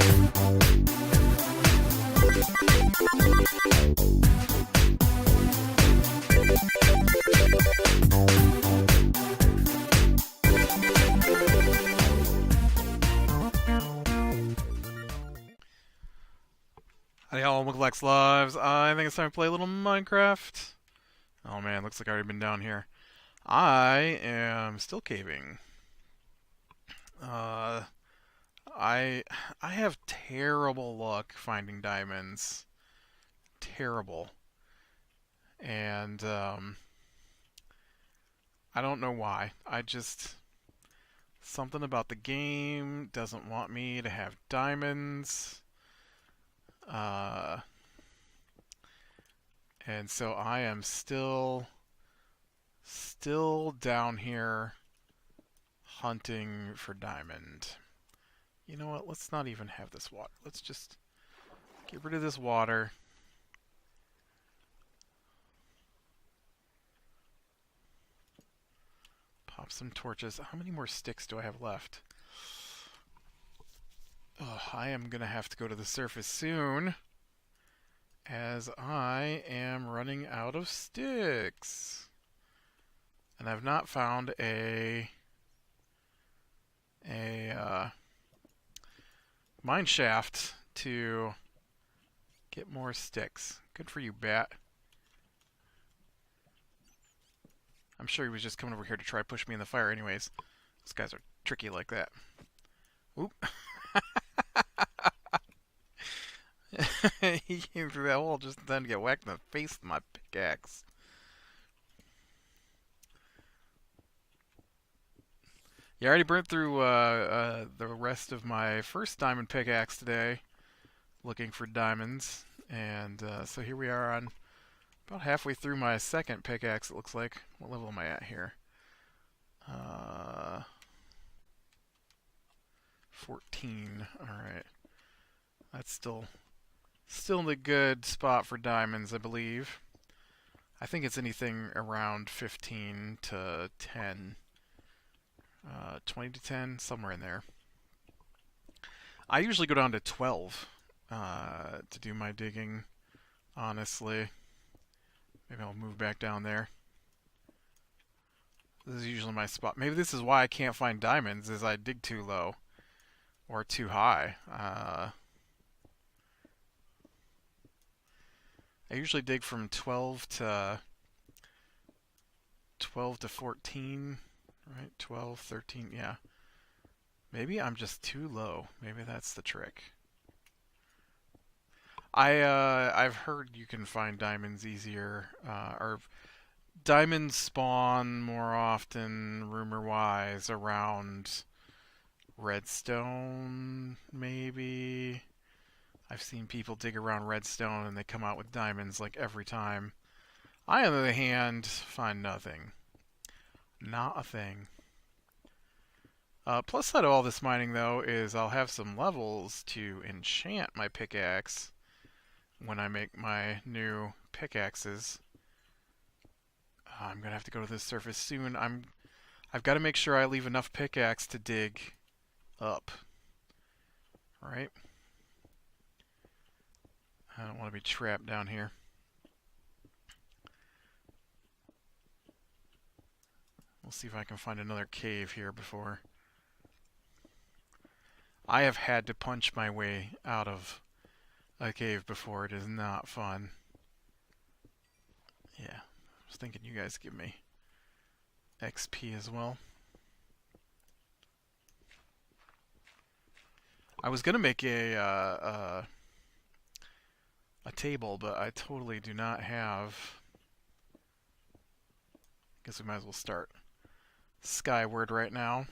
Hey y'all, Winklex Lives. I think it's time to play a little Minecraft. Oh man, looks like I've already been down here. I am still caving. I have terrible luck finding diamonds. Terrible. And I don't know why. Something about the game doesn't want me to have diamonds. And so I am still down here hunting for diamond. You know what? Let's not even have this water. Let's just get rid of this water. Pop some torches. How many more sticks do I have left? Oh, I am going to have to go to the surface soon, as I am running out of sticks. And I've not found a mine shaft to get more sticks. Good for you, bat. I'm sure he was just coming over here to try to push me in the fire anyways. Those guys are tricky like that. Oop. He came through that hole just then to get whacked in the face with my pickaxe. Yeah, I already burnt through the rest of my first diamond pickaxe today, looking for diamonds, and so here we are on about halfway through my second pickaxe, it looks like. What level am I at here? 14. Alright. That's still in a good spot for diamonds, I believe. I think it's anything around 15 to 10. 20 to 10, somewhere in there. I usually go down to 12 to do my digging, honestly. Maybe I'll move back down there. This is usually my spot. Maybe this is why I can't find diamonds, is I dig too low. Or too high. I usually dig from 12 to 14, right? 12, 13, yeah. Maybe I'm just too low. Maybe that's the trick. I've heard you can find diamonds easier, or diamonds spawn more often, rumor-wise, around redstone, maybe. I've seen people dig around redstone and they come out with diamonds like every time. I, on the other hand, find nothing. Not a thing. Plus side of all this mining, though, is I'll have some levels to enchant my pickaxe when I make my new pickaxes. I'm gonna have to go to this surface soon. I've got to make sure I leave enough pickaxe to dig up. Right? I don't want to be trapped down here. We'll see if I can find another cave here before. I have had to punch my way out of a cave before. It is not fun. Yeah, I was thinking you guys give me XP as well. I was gonna make a table, but I totally do not have. Guess we might as well start skyward right now.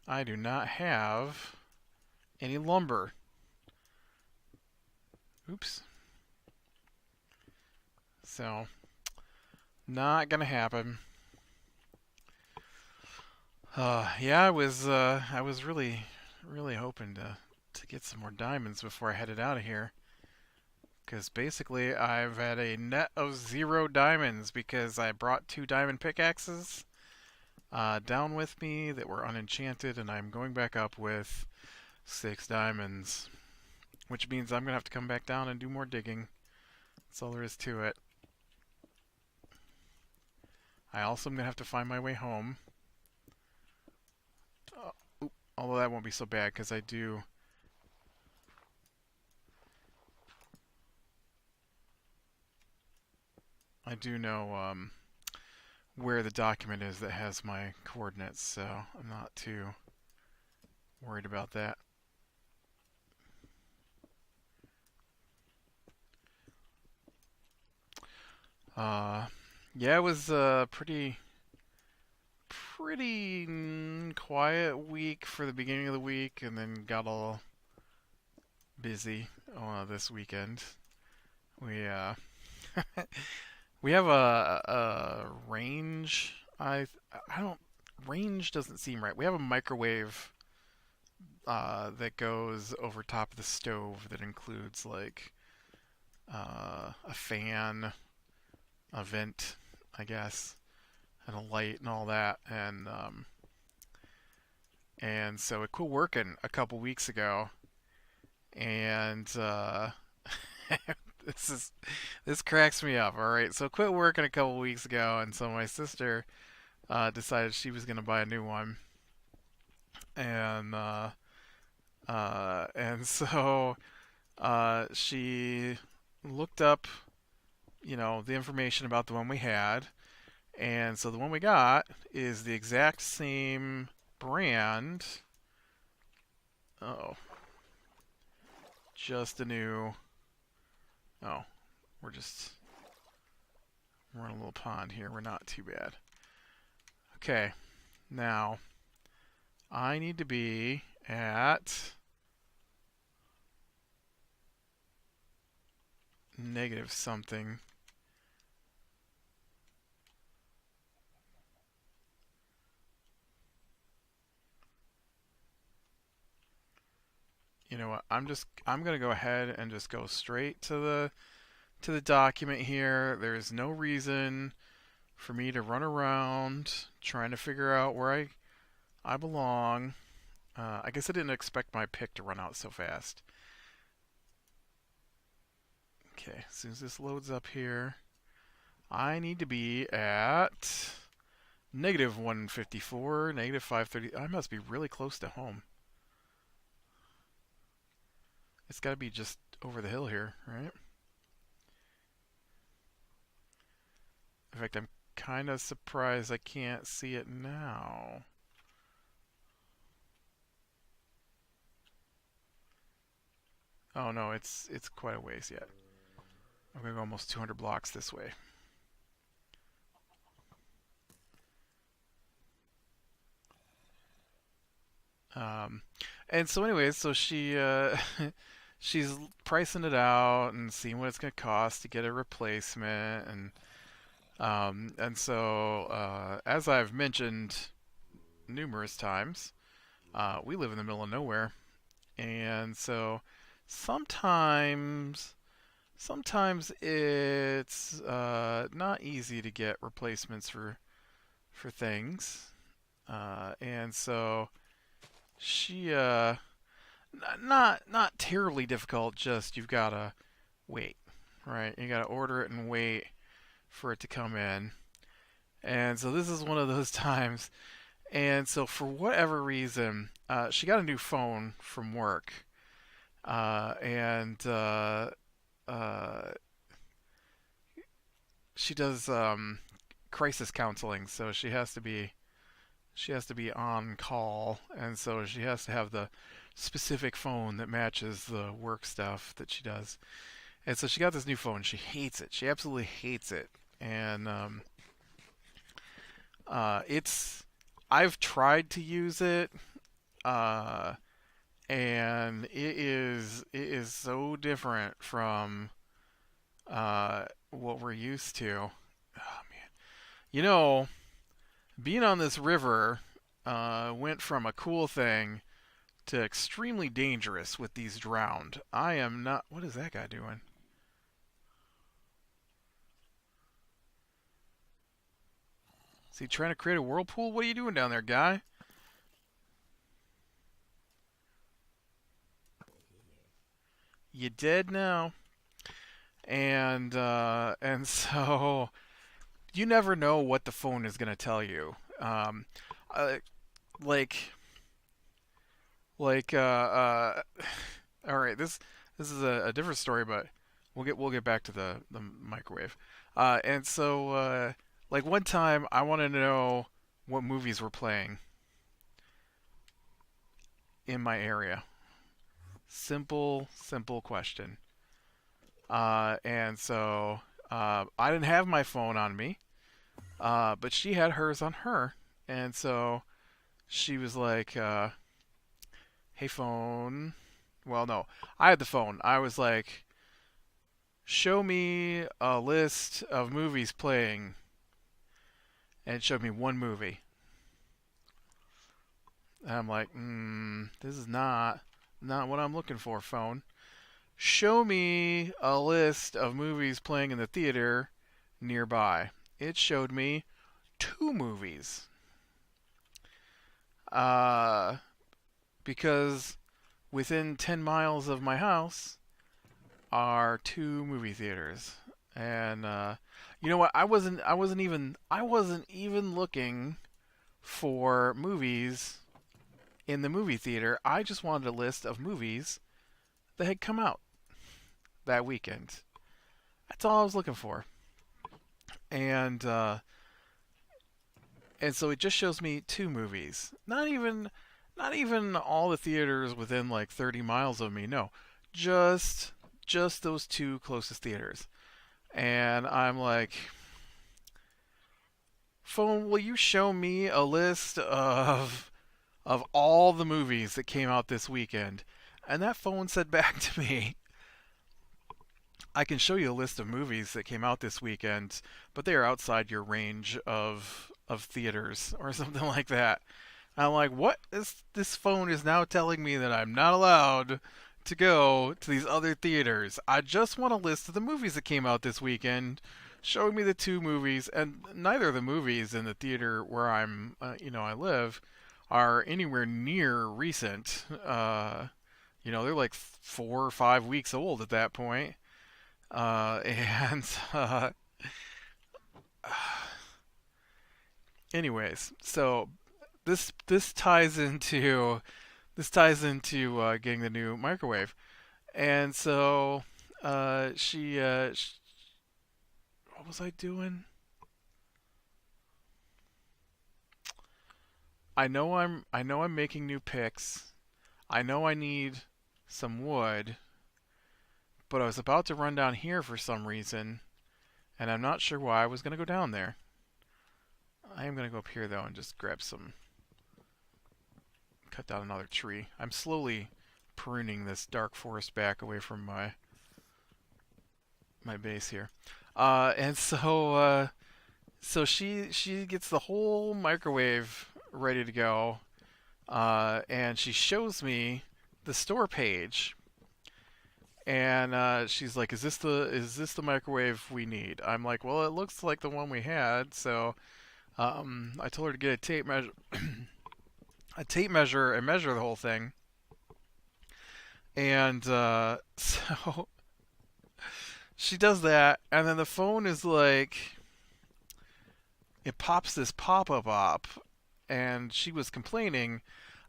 I do not have any lumber. Oops. So, not gonna happen. Yeah, I was really hoping to get some more diamonds before I headed out of here. Because basically, I've had a net of 0 diamonds because I brought 2 diamond pickaxes down with me that were unenchanted, and I'm going back up with 6 diamonds. Which means I'm going to have to come back down and do more digging. That's all there is to it. I also am going to have to find my way home. Although that won't be so bad because I do know where the document is that has my coordinates, so I'm not too worried about that. Yeah, it was a pretty quiet week for the beginning of the week, and then got all busy this weekend. We we have a range. I don't range doesn't seem right. We have a microwave that goes over top of the stove that includes like a fan, a vent, I guess, and a light and all that. And so it quit working a couple weeks ago, and this cracks me up. All right, so it quit working a couple weeks ago, and so my sister decided she was gonna buy a new one, and so she looked up, the information about the one we had, and so the one we got is the exact same brand. Oh, just a new. Oh, we're in a little pond here. We're not too bad. Okay, now I need to be at negative something. You know what? I'm gonna go ahead and just go straight to the document here. There's no reason for me to run around trying to figure out where I belong. I guess I didn't expect my pick to run out so fast. Okay, as soon as this loads up here, I need to be at negative 154, negative 530. I must be really close to home. It's got to be just over the hill here, right? In fact, I'm kind of surprised I can't see it now. Oh no, it's quite a ways yet. I'm gonna go almost 200 blocks this way. And so anyways, so she's pricing it out and seeing what it's gonna cost to get a replacement, and so as I've mentioned numerous times, we live in the middle of nowhere, and so sometimes it's not easy to get replacements for things, and so she not terribly difficult. Just you've gotta wait, right? You gotta order it and wait for it to come in, and so this is one of those times. And so for whatever reason, she got a new phone from work, and she does crisis counseling, so she has to be on call, and so she has to have the specific phone that matches the work stuff that she does. And so she got this new phone. She hates it. She absolutely hates it. And it's I've tried to use it, uh, and it is so different from what we're used to. Oh man, you know, being on this river went from a cool thing to extremely dangerous with these drowned. I am not. What is that guy doing? Is he trying to create a whirlpool? What are you doing down there, guy? You did know. And so you never know what the phone is gonna tell you. Uh, like like all right, this is a different story, but we'll get back to the microwave. And so like one time I wanted to know what movies were playing in my area. Simple question. And so I didn't have my phone on me, but she had hers on her, and so she was like, "Hey phone." Well, no, I had the phone. I was like, "Show me a list of movies playing," and it showed me one movie. And I'm like, this is not what I'm looking for, phone. Show me a list of movies playing in the theater nearby. It showed me two movies. Uh, because within 10 miles of my house are two movie theaters. And you know what? I wasn't even looking for movies in the movie theater. I just wanted a list of movies that had come out that weekend. That's all I was looking for. And and so it just shows me two movies. Not even all the theaters within like 30 miles of me. No. Just just those two closest theaters. And I'm like, "Phone, will you show me a list of all the movies that came out this weekend?" And that phone said back to me, "I can show you a list of movies that came out this weekend, but they are outside your range of theaters," or something like that. And I'm like, "What is this phone is now telling me that I'm not allowed to go to these other theaters? I just want a list of the movies that came out this weekend, showing me the two movies, and neither of the movies in the theater where I live, are anywhere near recent. They're like 4 or 5 weeks old at that point. And anyways, so this ties into getting the new microwave. And so what was I doing? I know I'm making new picks. I know I need some wood, but I was about to run down here for some reason, and I'm not sure why I was going to go down there. I am going to go up here though and just cut down another tree. I'm slowly pruning this dark forest back away from my base here. And so she gets the whole microwave ready to go, and she shows me the store page, and she's like, "Is this the microwave we need?" I'm like, "Well, it looks like the one we had." So I told her to get a tape measure and measure the whole thing, and so she does that, and then the phone is like, it pops this pop-up up, and she was complaining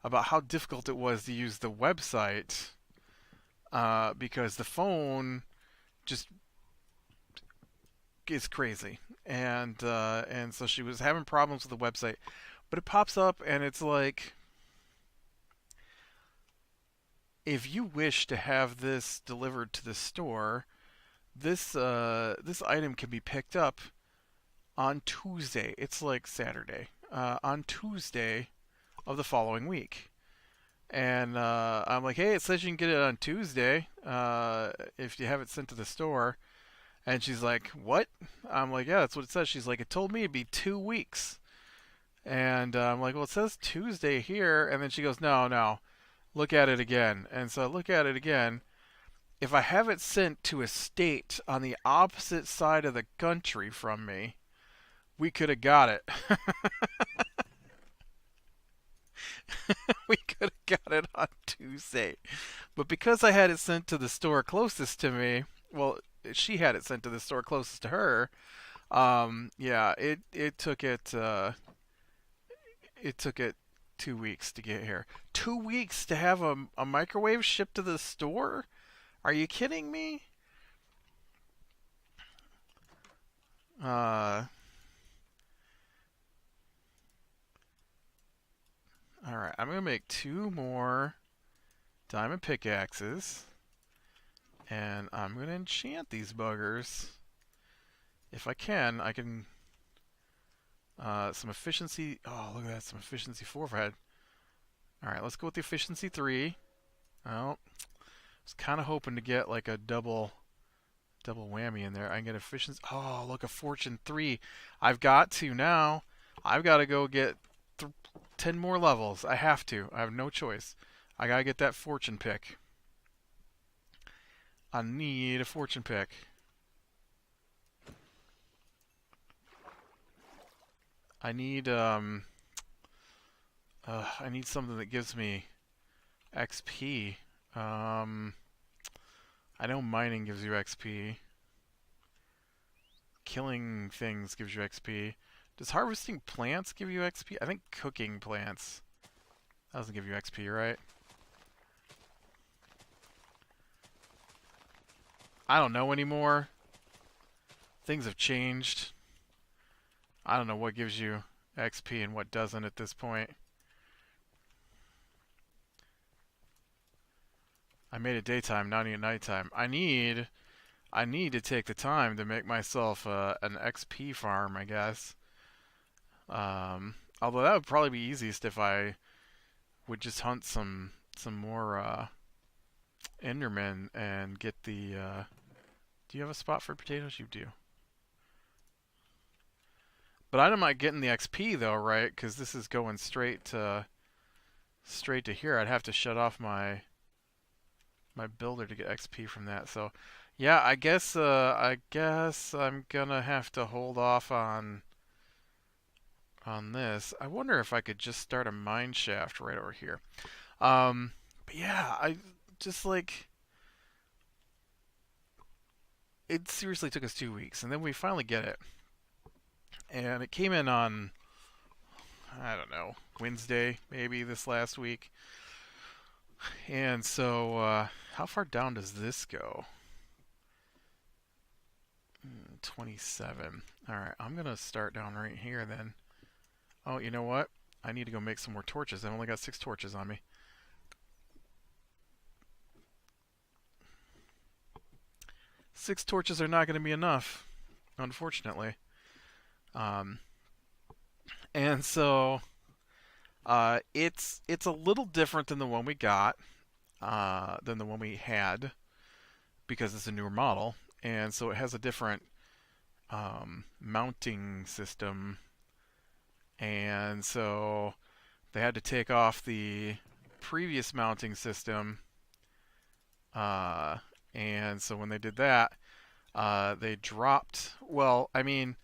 about how difficult it was to use the website, because the phone just is crazy, and so she was having problems with the website. But it pops up, and it's like, "If you wish to have this delivered to the store, this item can be picked up on Tuesday." It's like Saturday. On Tuesday of the following week. And I'm like, "Hey, it says you can get it on Tuesday if you have it sent to the store." And she's like, "What?" I'm like, "Yeah, that's what it says." She's like, "It told me it'd be 2 weeks." And I'm like, "Well, it says Tuesday here." And then she goes, "No, no, look at it again." And so I look at it again. If I have it sent to a state on the opposite side of the country from me, we could have got it. We could have got it on Tuesday. But because I had it sent to the store closest to me, well, she had it sent to the store closest to her. Yeah, it took it 2 weeks to get here. 2 weeks to have a microwave shipped to the store? Are you kidding me? Uh, all right, I'm gonna make two more diamond pickaxes, and I'm gonna enchant these buggers. If I can, I can. Some efficiency. Oh, look at that! Some efficiency 4 for head. All right, let's go with the efficiency 3. Well, I was kind of hoping to get like a double whammy in there. I can get efficiency. Oh, look, a fortune 3. I've got to now. I've got to go get 10 more levels. I have to. I have no choice. I got to get that fortune pick. I need a fortune pick. I need I need something that gives me XP. I know mining gives you XP. Killing things gives you XP. Does harvesting plants give you XP? I think cooking plants doesn't give you XP, right? I don't know anymore. Things have changed. I don't know what gives you XP and what doesn't at this point. I made it daytime, not even nighttime. I need to take the time to make myself an XP farm, I guess. Although that would probably be easiest if I would just hunt some more Endermen and get the. Do you have a spot for potatoes? You do. But I'm not getting the XP though, right? Because this is going straight to here. I'd have to shut off my builder to get XP from that. So, yeah, I guess I'm gonna have to hold off on this. I wonder if I could just start a mine shaft right over here. But yeah, I just like it seriously took us 2 weeks, and then we finally get it, and it came in on I don't know Wednesday maybe this last week, and so how far down does this go? 27. All right, I'm gonna start down right here then. Oh, you know what? I need to go make some more torches. I've only got 6 torches on me. Six torches are not going to be enough, unfortunately. Um, and so it's a little different than the one we got, than the one we had, because it's a newer model, and so it has a different mounting system, and so they had to take off the previous mounting system, uh, and so when they did that, they dropped. Well, I mean,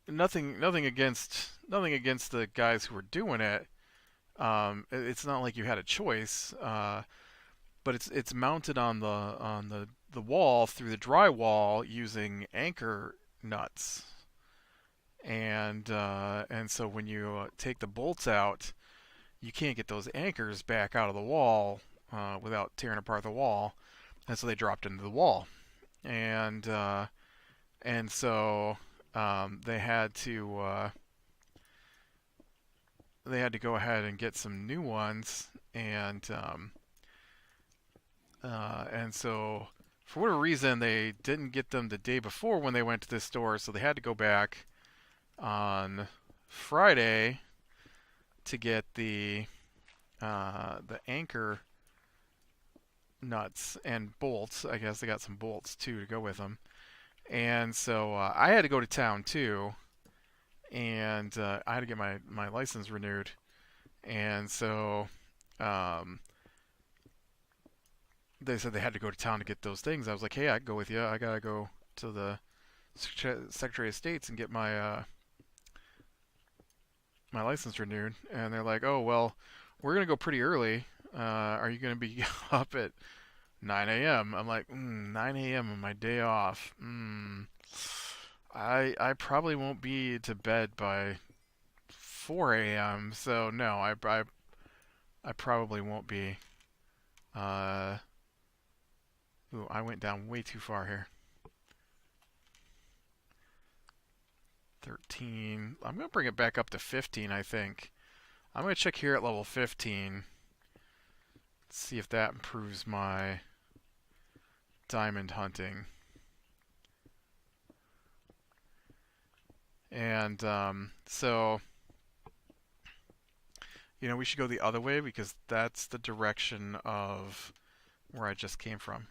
nothing against the guys who were doing it. It's not like you had a choice, but it's mounted on the wall through the drywall using anchor nuts, and so when you take the bolts out, you can't get those anchors back out of the wall without tearing apart the wall, and so they dropped into the wall, and so they had to go ahead and get some new ones, and so for whatever reason they didn't get them the day before when they went to this store, so they had to go back on Friday to get the anchor nuts and bolts. I guess they got some bolts too to go with them, and so I had to go to town too, and I had to get my license renewed, and so um, they said they had to go to town to get those things. I was like, hey, I can go with you. I gotta go to the Secretary of State's and get my license renewed, and they're like, oh well, we're gonna go pretty early. Are you going to be up at 9 a.m.? I'm like, 9 a.m. on my day off. I probably won't be to bed by 4 a.m. So no, I probably won't be. Uh, Ooh, I went down way too far here. 13. I'm gonna bring it back up to 15. I think. I'm gonna check here at level 15. See if that improves my diamond hunting. And so, we should go the other way because that's the direction of where I just came from.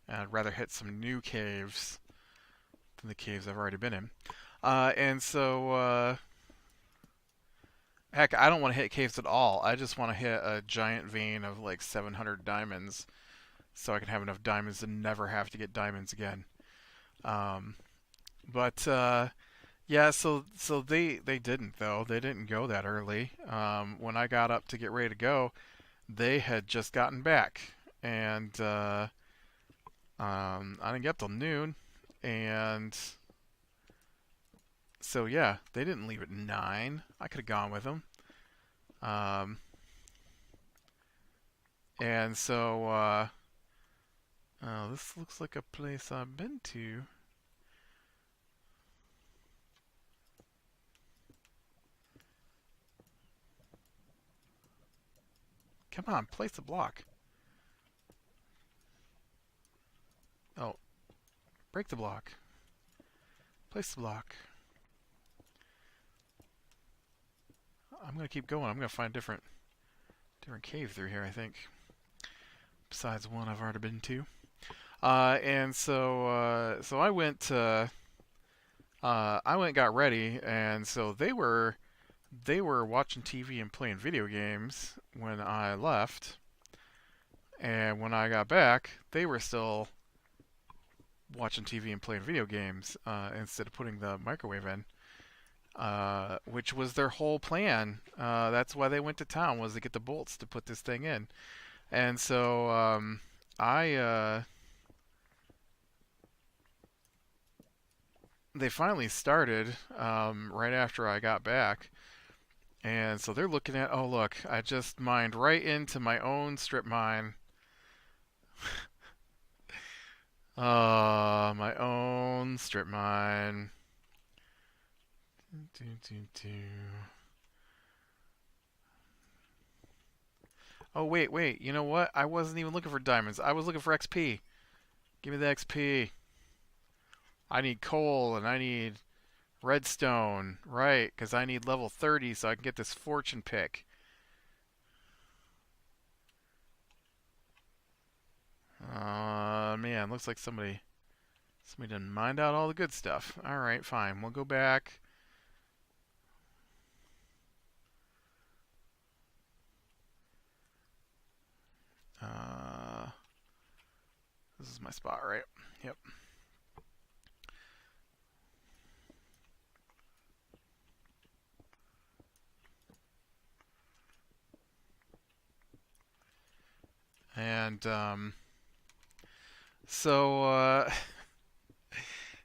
And I'd rather hit some new caves than the caves I've already been in. And so, heck, I don't want to hit caves at all. I just want to hit a giant vein of like 700 diamonds so I can have enough diamonds to never have to get diamonds again. But yeah, so they didn't though. They didn't go that early. When I got up to get ready to go, they had just gotten back, and I didn't get till noon, and so yeah, they didn't leave at 9. I could have gone with them. And so oh, this looks like a place I've been to. Come on, place the block. Oh, break the block. Place the block. I'm gonna keep going. I'm gonna find different cave through here, I think. Besides one I've already been to. And so I went and got ready, and so they were watching TV and playing video games when I left. And when I got back, they were still watching TV and playing video games instead of putting the microwave in, which was their whole plan. That's why they went to town, was to get the bolts to put this thing in. And so they finally started right after I got back. And so they're looking at, oh look, I just mined right into my own strip mine. My own strip mine. Oh, wait. You know what? I wasn't even looking for diamonds. I was looking for XP. Give me the XP. I need coal and I need redstone. Right, because I need level 30 so I can get this fortune pick. Man, looks like somebody didn't mind out all the good stuff. Alright, fine. We'll go back. This is my spot, right? Yep. And so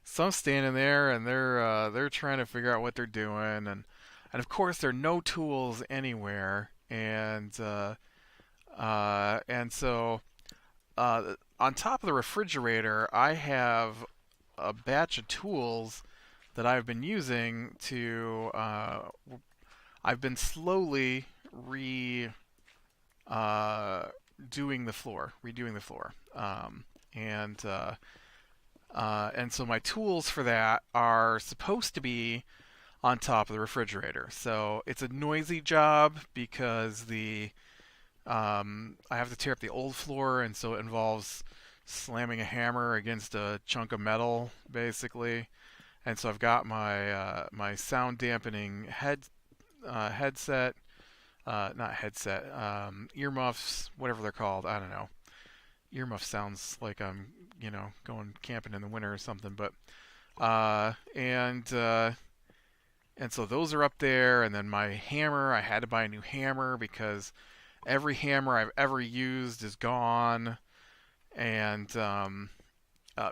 so I'm standing there, and they're trying to figure out what they're doing, and of course there are no tools anywhere, and so on top of the refrigerator, I have a batch of tools that I've been using to. I've been slowly redoing the floor, and so my tools for that are supposed to be on top of the refrigerator. So it's a noisy job because I have to tear up the old floor, and so it involves slamming a hammer against a chunk of metal, basically. And so I've got my sound dampening headset, not headset, earmuffs, whatever they're called. I don't know. Earmuff sounds like I'm, going camping in the winter or something. But and And so those are up there, and then my hammer, I had to buy a new hammer because every hammer I've ever used is gone, and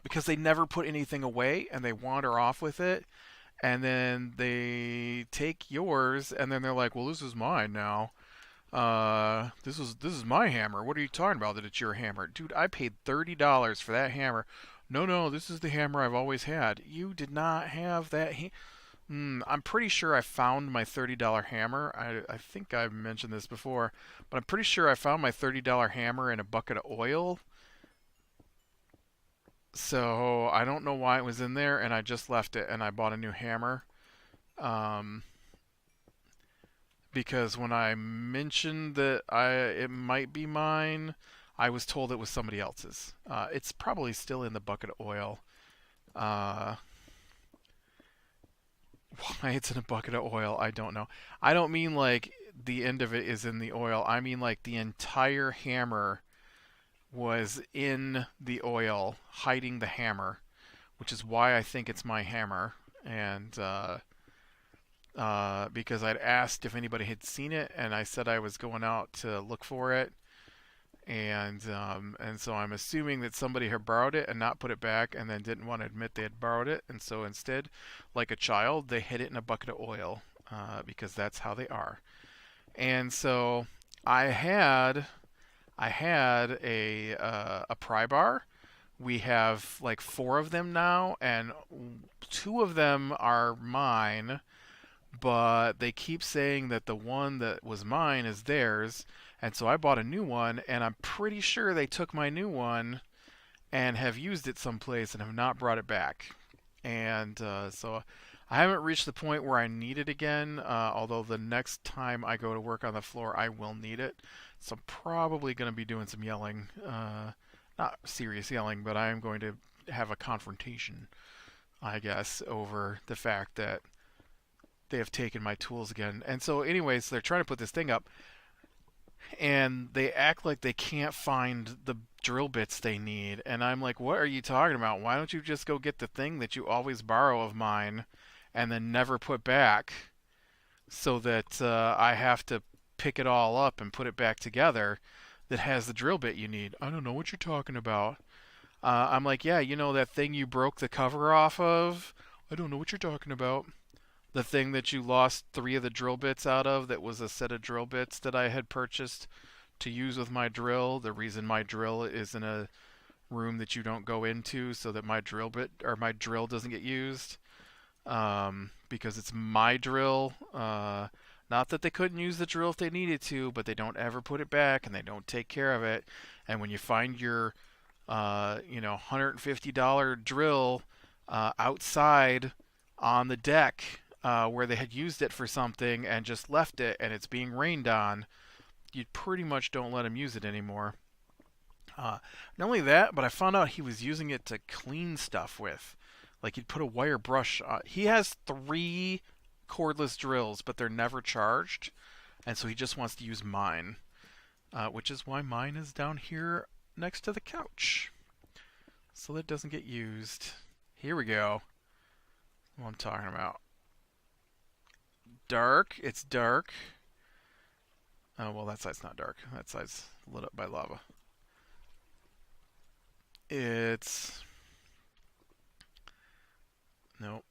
because they never put anything away and they wander off with it, and then they take yours, and then they're like, "Well, this is mine now. This is my hammer. What are you talking about? That it's your hammer, dude? I paid $30 for that hammer. No, no, this is the hammer I've always had. You did not have that. I'm pretty sure I found my $30 hammer. I think I've mentioned this before, but I'm pretty sure I found my $30 hammer in a bucket of oil. So I don't know why it was in there, and I just left it, and I bought a new hammer. Um, because when I mentioned that it might be mine, I was told it was somebody else's. It's probably still in the bucket of oil. Uh, why it's in a bucket of oil, I don't know. I don't mean like the end of it is in the oil. I mean like the entire hammer was in the oil, hiding the hammer, which is why I think it's my hammer. And because I'd asked if anybody had seen it, and I said I was going out to look for it, and so I'm assuming that somebody had borrowed it and not put it back, and then didn't want to admit they had borrowed it, and so instead, like a child, they hid it in a bucket of oil, because that's how they are. And so I had I had a pry bar. We have like four of them now, and two of them are mine, but they keep saying that the one that was mine is theirs, and so I bought a new one, and I'm pretty sure they took my new one and have used it someplace and have not brought it back. And so I haven't reached the point where I need it again, although the next time I go to work on the floor, I will need it. So I'm probably going to be doing some yelling. Not serious yelling, but I am going to have a confrontation, I guess, over the fact that they have taken my tools again. And so, anyways, they're trying to put this thing up, and they act like they can't find the drill bits they need. And I'm like, what are you talking about? Why don't you just go get the thing that you always borrow of mine and then never put back, so that I have to pick it all up and put it back together that has the drill bit you need? I don't know what you're talking about. I'm like, yeah, you know that thing you broke the cover off of? I don't know what you're talking about. The thing that you lost three of the drill bits out of, that was a set of drill bits that I had purchased to use with my drill. The reason my drill is in a room that you don't go into, so that my drill bit or my drill doesn't get used, because it's my drill. Not that they couldn't use the drill if they needed to, but they don't ever put it back, and they don't take care of it. And when you find your $150 drill outside on the deck, where they had used it for something and just left it, and it's being rained on, you pretty much don't let him use it anymore. Not only that, but I found out he was using it to clean stuff with. Like, he'd put a wire brush on. He has three cordless drills, but they're never charged, and so he just wants to use mine, which is why mine is down here next to the couch, so that it doesn't get used. Here we go. What I'm talking about. Dark. It's dark. Oh, well, that side's not dark. That side's lit up by lava. It's... Nope.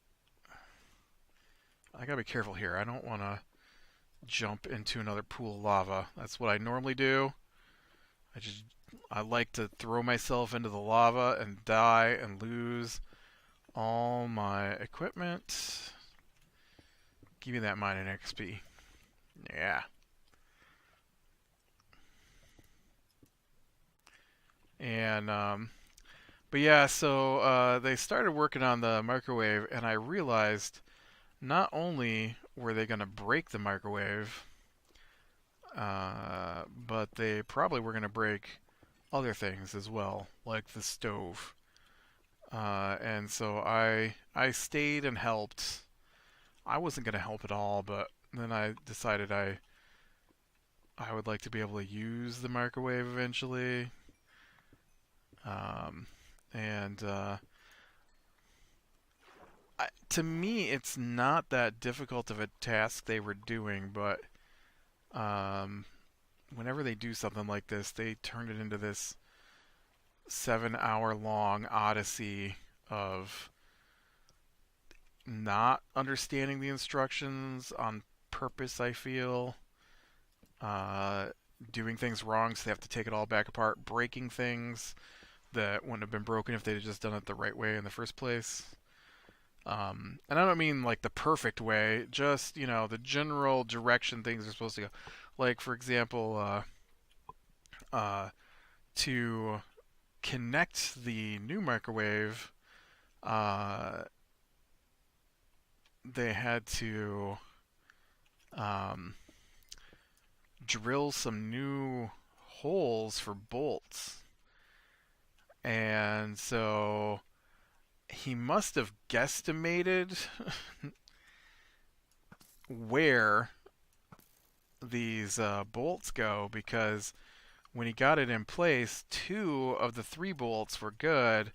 I gotta be careful here. I don't want to jump into another pool of lava. That's what I normally do. I like to throw myself into the lava and die and lose all my equipment. Give me that mining XP. Yeah. And but yeah, so they started working on the microwave, and I realized not only were they going to break the microwave, but they probably were going to break other things as well, like the stove. And so I stayed and helped. I wasn't going to help at all, but then I decided I would like to be able to use the microwave eventually. And to me, it's not that difficult of a task they were doing, but um, whenever they do something like this, they turn it into this 7 hour long odyssey of not understanding the instructions on purpose, I feel. Uh, Doing things wrong, so they have to take it all back apart, breaking things that wouldn't have been broken if they'd just done it the right way in the first place. And I don't mean like the perfect way, just, the general direction things are supposed to go. Like, for example, to connect the new microwave, uh, they had to um, drill some new holes for bolts. And so he must have guesstimated where these bolts go, because when he got it in place, two of the three bolts were good,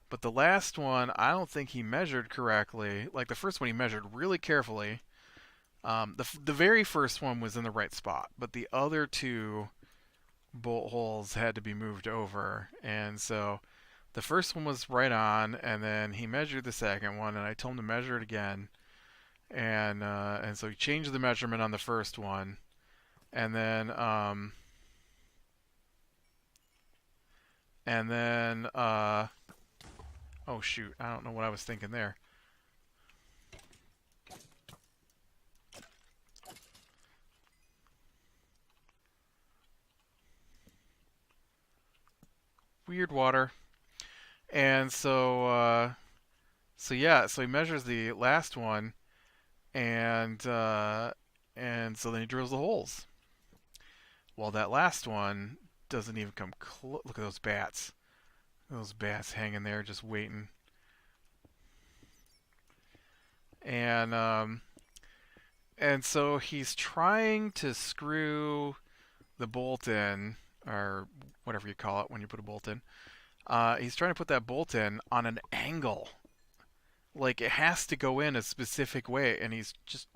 but the last one I don't think he measured correctly. Like the first one he measured really carefully. The very first one was in the right spot, but the other two bolt holes had to be moved over, and so the first one was right on, and then he measured the second one, and I told him to measure it again, and so he changed the measurement on the first one, and then oh shoot, I don't know what I was thinking there. Weird water. And so yeah, so he measures the last one, and so then he drills the holes. Well, that last one doesn't even come close. Look at those bats. Those bats hanging there just waiting. And so he's trying to screw the bolt in, or whatever you call it when you put a bolt in. He's trying to put that bolt in on an angle. Like, it has to go in a specific way, and he's just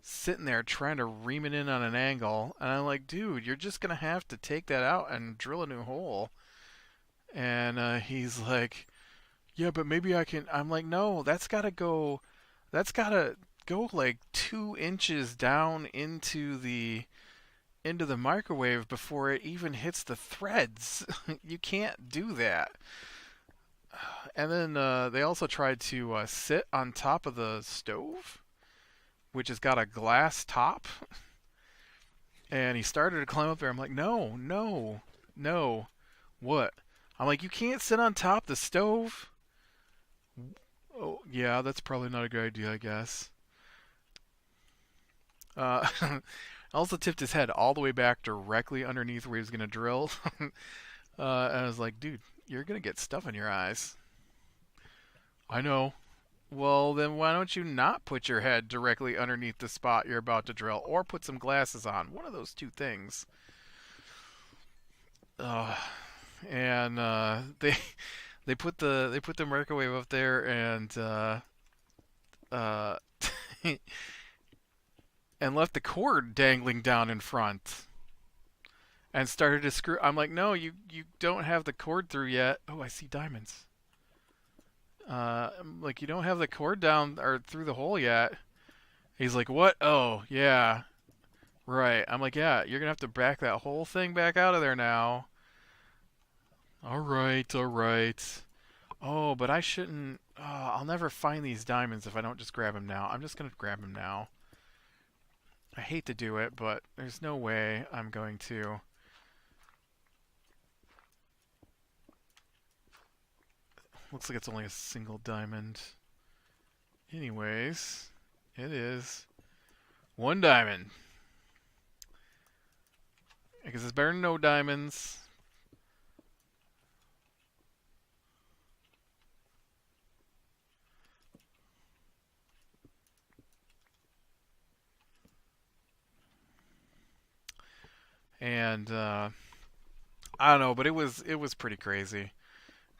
sitting there trying to ream it in on an angle. And I'm like, dude, you're just going to have to take that out and drill a new hole. And he's like, yeah, but maybe I can. I'm like, no, that's got to go like 2 inches down into the microwave before it even hits the threads. You can't do that. And then they also tried to sit on top of the stove, which has got a glass top. And he started to climb up there. I'm like, no, no, no. What? I'm like, you can't sit on top of the stove? Oh, yeah, that's probably not a good idea, I guess. Also tipped his head all the way back directly underneath where he was going to drill. And I was like, dude, you're going to get stuff in your eyes. I know. Well, then why don't you not put your head directly underneath the spot you're about to drill, or put some glasses on? One of those two things. Uh, and they put the microwave up there, and uh, and left the cord dangling down in front, and started to screw. I'm like, no, you don't have the cord through yet. Oh, I see diamonds. Like, you don't have the cord down or through the hole yet. He's like, what? Oh, yeah, right. I'm like, yeah, you're gonna have to back that whole thing back out of there now. All right, all right. Oh, but I shouldn't. Oh, I'll never find these diamonds if I don't just grab them now. I'm just gonna grab them now. I hate to do it, but there's no way I'm going to. Looks like it's only a single diamond. Anyways, it is 1 diamond. Because it's better than no diamonds. And I don't know, but it was pretty crazy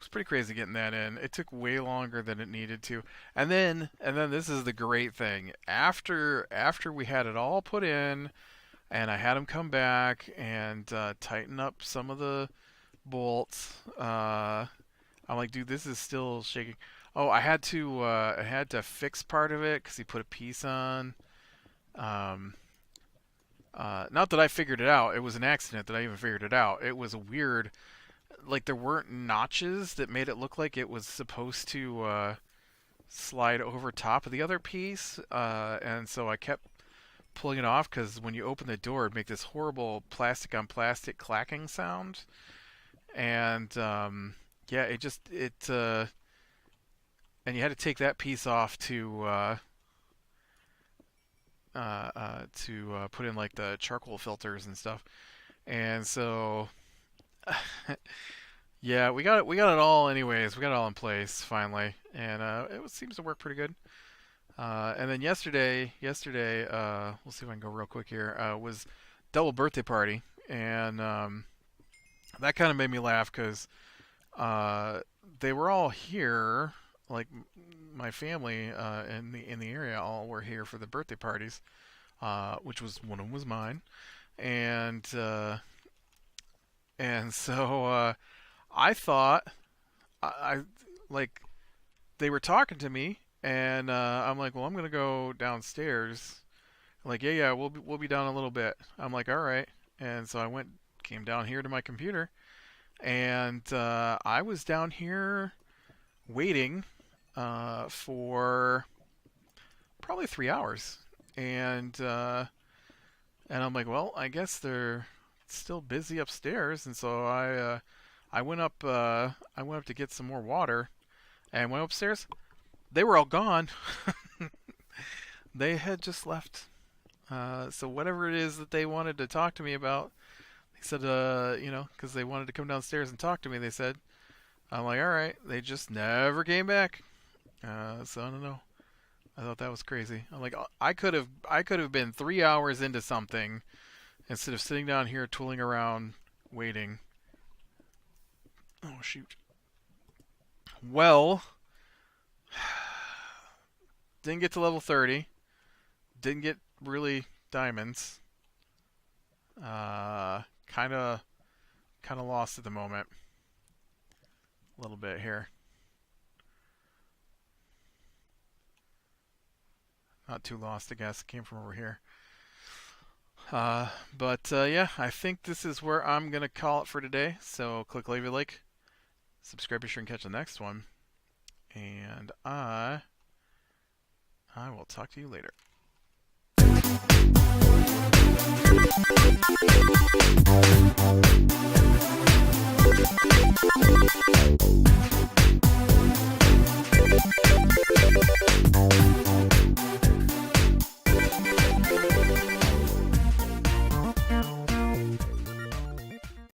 was pretty crazy getting that in. It took way longer than it needed to. And then this is the great thing. After we had it all put in and I had him come back and tighten up some of the bolts, I'm like, dude, this is still shaking. Oh, I had to fix part of it because he put a piece on. Um, Not that I figured it out. It was an accident that I even figured it out. It was a weird, like there weren't notches that made it look like it was supposed to slide over top of the other piece, and so I kept pulling it off because when you open the door, it'd make this horrible plastic on plastic clacking sound, and yeah, and you had to take that piece off to put in like the charcoal filters and stuff. And so yeah, we got it all anyways. We got it all in place finally, and it seems to work pretty good. And then yesterday, we'll see if I can go real quick here. Was double birthday party, and that kind of made me laugh because uh, they were all here, like my family in the area, all were here for the birthday parties, which was one of them was mine, and so I thought I like they were talking to me, and I'm like, well, I'm gonna go downstairs. Like, yeah, yeah, we'll be down a little bit. I'm like, all right, and so came down here to my computer, and I was down here waiting for probably 3 hours, and I'm like, well, I guess they're still busy upstairs, and so I went up to get some more water, and went upstairs. They were all gone. They had just left. So whatever it is that they wanted to talk to me about, they said, because they wanted to come downstairs and talk to me. They said, I'm like, all right. They just never came back. So I don't know. I thought that was crazy. I'm like, I could have been 3 hours into something instead of sitting down here tooling around waiting. Oh shoot. Well, didn't get to level 30. Didn't get really diamonds. Kind of lost at the moment. A little bit here. Not too lost, I guess. It came from over here. But yeah, I think this is where I'm gonna call it for today. So click, leave a like, subscribe, be sure and catch the next one, and I will talk to you later.